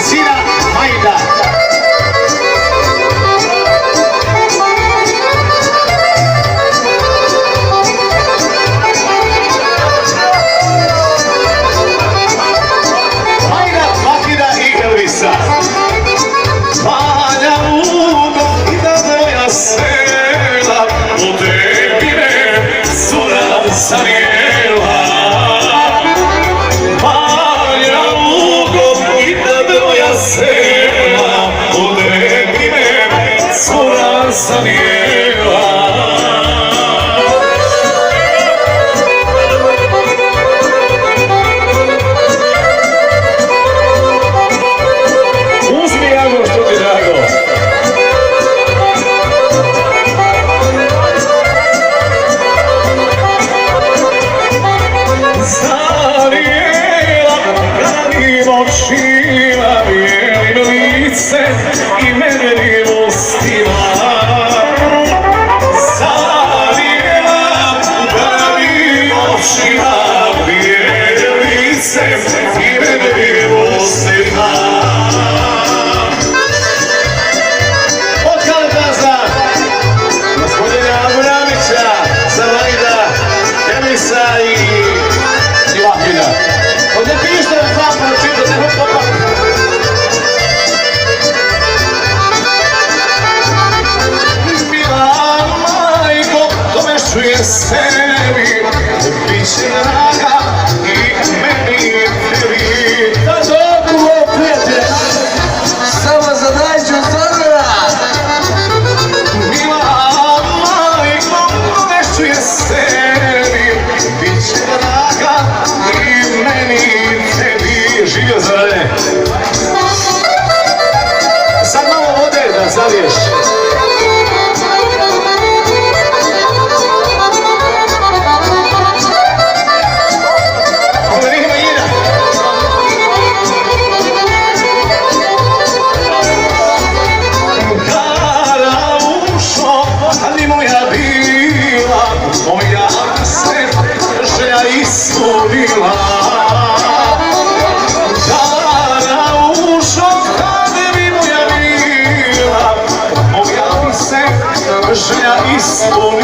sina Majda. Majda, Makida i Elvisa. Valja lugo i da moja sela u tebi me cura zanijela. Valja lugo i da moja sela u tebi me cura zanijela. Očima bijelim licem i medenim ustima zavijela glavim očima bijelim licem i medenim ustima. Od Kalkaza, gospodina Abramića, Zavajda, Elvisa i Makida. Od Ljepišta zapravo čitate popa. Mila majko, to me čuje sebi, bit će draga i meni i tebi. Da dobro, prijatelj, samo za Dajđu Zorora. Mila majko, to me čuje sebi, bit će draga i meni i tebi. Živio Zorane. Sad malo vode da zaliješ. Kada ušo, kad bi moja bila, moja se želja ispunila. Kada ušo, kad bi moja bila, moja se želja ispunila.